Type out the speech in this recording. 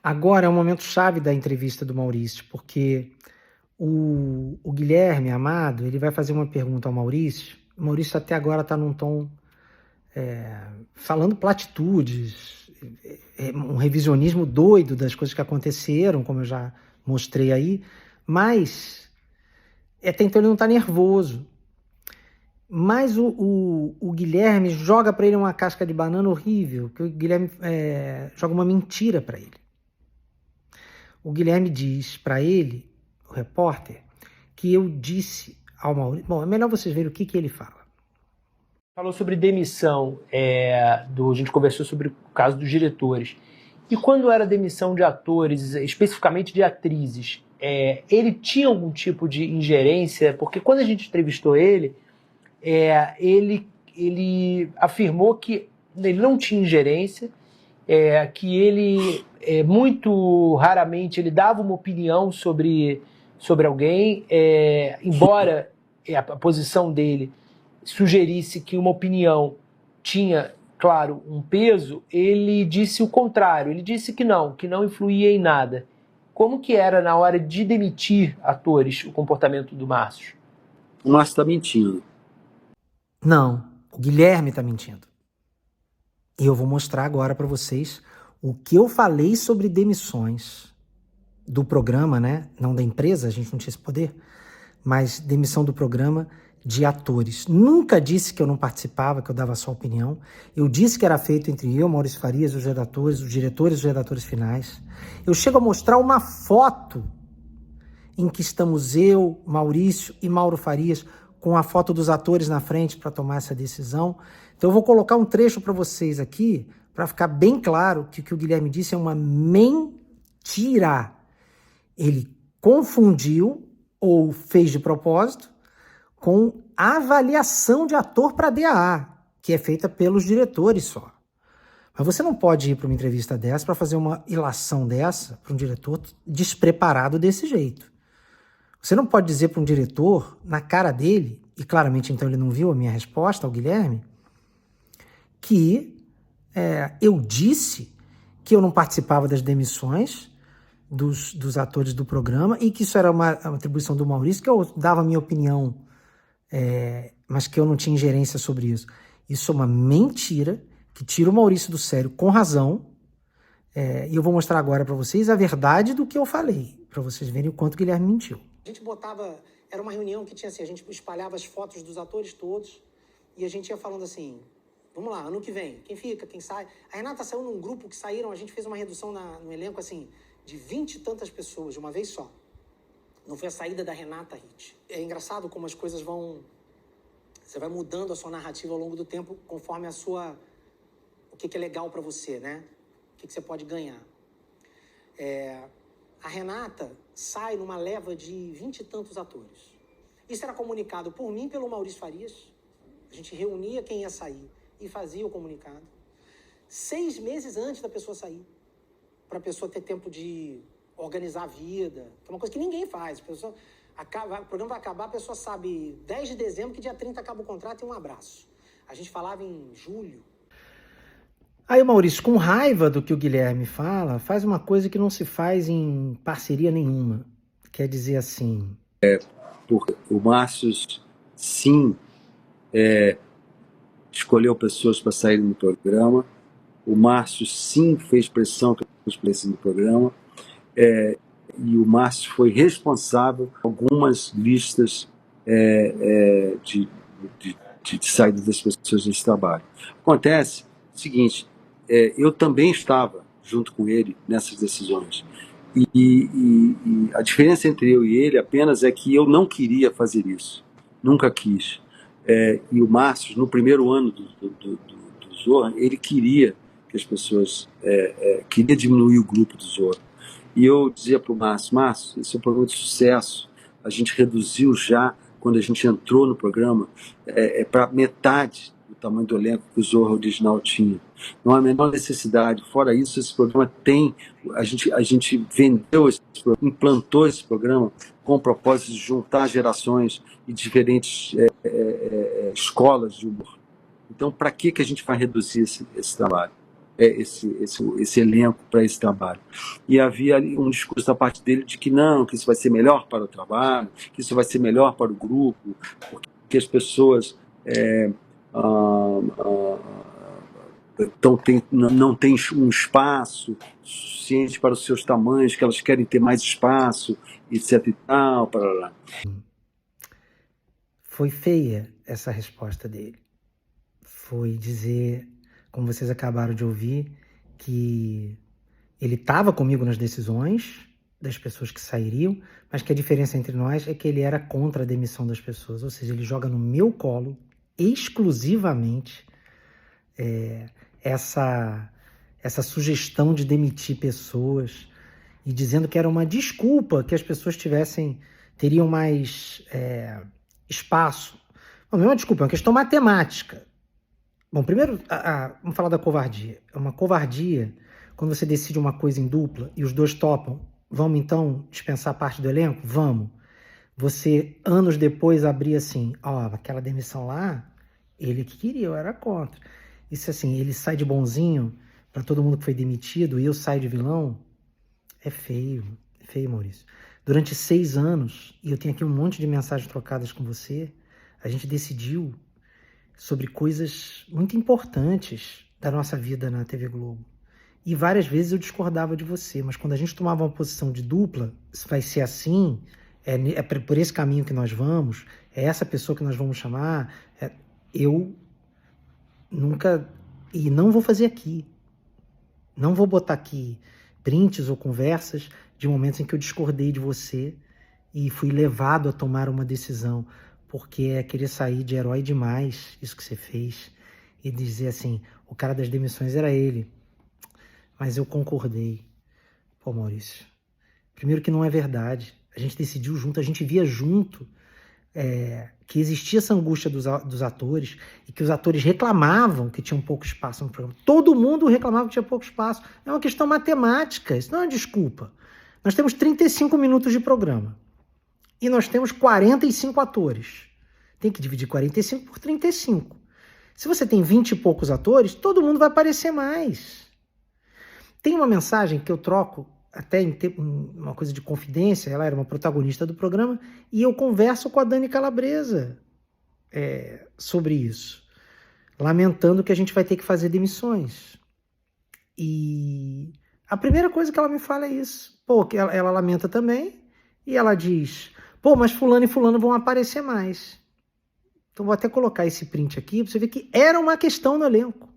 Agora é um momento chave da entrevista do Maurício, porque o Guilherme Amado, ele vai fazer uma pergunta ao Maurício. O Maurício até agora está num tom falando platitudes, um revisionismo doido das coisas que aconteceram, como eu já mostrei aí, mas até então ele não está nervoso. Mas o Guilherme joga para ele uma casca de banana horrível, que o Guilherme joga uma mentira para ele. O Guilherme diz para ele, o repórter, que eu disse ao Maurício... Bom, é melhor vocês verem o que ele fala. Falou sobre demissão, a gente conversou sobre o caso dos diretores. E quando era demissão de atores, especificamente de atrizes, ele tinha algum tipo de ingerência? Porque quando a gente entrevistou ele, ele afirmou que ele não tinha ingerência, que ele muito raramente ele dava uma opinião sobre alguém, embora a posição dele sugerisse que uma opinião tinha, claro, um peso, ele disse o contrário, ele disse que não influía em nada. Como que era na hora de demitir atores o comportamento do Márcio? O Márcio está mentindo. Não, o Guilherme está mentindo. E eu vou mostrar agora para vocês o que eu falei sobre demissões do programa, né? Não da empresa, a gente não tinha esse poder, mas demissão do programa de atores. Nunca disse que eu não participava, que eu dava só opinião. Eu disse que era feito entre eu, Maurício Farias, os redatores, os diretores e os redatores finais. Eu chego a mostrar uma foto em que estamos eu, Maurício e Mauro Farias com a foto dos atores na frente para tomar essa decisão. Então eu vou colocar um trecho para vocês aqui, para ficar bem claro que o que o Guilherme disse é uma mentira. Ele confundiu ou fez de propósito com a avaliação de ator para DAA, que é feita pelos diretores só. Mas você não pode ir para uma entrevista dessa para fazer uma ilação dessa para um diretor despreparado desse jeito. Você não pode dizer para um diretor, na cara dele, e claramente então ele não viu a minha resposta ao Guilherme, que eu disse que eu não participava das demissões dos atores do programa e que isso era uma atribuição do Maurício, que eu dava a minha opinião, mas que eu não tinha ingerência sobre isso. Isso é uma mentira que tira o Maurício do sério com razão, e eu vou mostrar agora para vocês a verdade do que eu falei, para vocês verem o quanto o Guilherme mentiu. A gente botava, era uma reunião que tinha assim, a gente espalhava as fotos dos atores todos e a gente ia falando assim, vamos lá, ano que vem, quem fica, quem sai. A Renata saiu num grupo que saíram, a gente fez uma redução no elenco assim, de 20 e tantas pessoas de uma vez só. Não foi a saída da Renata Hit. É engraçado como as coisas vão... Você vai mudando a sua narrativa ao longo do tempo conforme o que é legal para você, né? O que você pode ganhar. A Renata sai numa leva de 20 e tantos atores. Isso era comunicado por mim e pelo Maurício Farias. A gente reunia quem ia sair e fazia o comunicado. 6 meses antes da pessoa sair. Para a pessoa ter tempo de organizar a vida. Que é uma coisa que ninguém faz. O programa vai acabar, a pessoa sabe 10 de dezembro que dia 30 acaba o contrato e um abraço. A gente falava em julho. Aí o Maurício, com raiva do que o Guilherme fala, faz uma coisa que não se faz em parceria nenhuma. Quer dizer assim... Porque o Márcio, sim, escolheu pessoas para saírem do programa. O Márcio, sim, fez pressão para as pessoas do programa. E o Márcio foi responsável por algumas listas de saída das pessoas desse trabalho. Acontece o seguinte... eu também estava junto com ele nessas decisões. E a diferença entre eu e ele apenas é que eu não queria fazer isso. Nunca quis. E o Márcio, no primeiro ano do Zorra, ele queria que as pessoas... queria diminuir o grupo do Zorra. E eu dizia para o Márcio, esse é um programa de sucesso. A gente reduziu já, quando a gente entrou no programa, para metade do tamanho do elenco que o Zorra original tinha. Não há a menor necessidade. Fora isso, esse programa tem... A gente vendeu esse programa, implantou esse programa com o propósito de juntar gerações e diferentes escolas de humor. Então, para que a gente vai reduzir esse trabalho? esse elenco para esse trabalho. E havia ali um discurso da parte dele de que não, que isso vai ser melhor para o trabalho, que isso vai ser melhor para o grupo, porque as pessoas não têm um espaço suficiente para os seus tamanhos, que elas querem ter mais espaço, etc. e tal, para lá. Foi feia essa resposta dele. Foi dizer, como vocês acabaram de ouvir, que ele estava comigo nas decisões das pessoas que sairiam, mas que a diferença entre nós é que ele era contra a demissão das pessoas, ou seja, ele joga no meu colo exclusivamente essa sugestão de demitir pessoas e dizendo que era uma desculpa que as pessoas teriam mais espaço. Não é uma desculpa, é uma questão matemática. Bom, primeiro, vamos falar da covardia. É uma covardia quando você decide uma coisa em dupla e os dois topam. Vamos, então, dispensar parte do elenco? Vamos. Você, anos depois, abrir assim, aquela demissão lá, ele que queria, eu era contra. Isso assim, ele sai de bonzinho para todo mundo que foi demitido e eu saio de vilão, é feio, Maurício. Durante 6 anos, e eu tenho aqui um monte de mensagens trocadas com você, a gente decidiu sobre coisas muito importantes da nossa vida na TV Globo. E várias vezes eu discordava de você, mas quando a gente tomava uma posição de dupla, vai ser assim, é por esse caminho que nós vamos, é essa pessoa que nós vamos chamar, eu nunca, e não vou fazer aqui, não vou botar aqui prints ou conversas de momentos em que eu discordei de você e fui levado a tomar uma decisão, porque é querer sair de herói demais, isso que você fez, e dizer assim, o cara das demissões era ele, mas eu concordei. Pô, Maurício, primeiro que não é verdade, a gente decidiu junto, a gente via junto que existia essa angústia dos atores e que os atores reclamavam que tinham pouco espaço no programa. Todo mundo reclamava que tinha pouco espaço. É uma questão matemática, isso não é uma desculpa. Nós temos 35 minutos de programa e nós temos 45 atores. Tem que dividir 45 por 35. Se você tem 20 e poucos atores, todo mundo vai aparecer mais. Tem uma mensagem que eu troco até em uma coisa de confidência, ela era uma protagonista do programa, e eu converso com a Dani Calabresa sobre isso, lamentando que a gente vai ter que fazer demissões. E a primeira coisa que ela me fala é isso. Que ela lamenta também, e ela diz, mas fulano e fulano vão aparecer mais. Então vou até colocar esse print aqui, para você ver que era uma questão no elenco.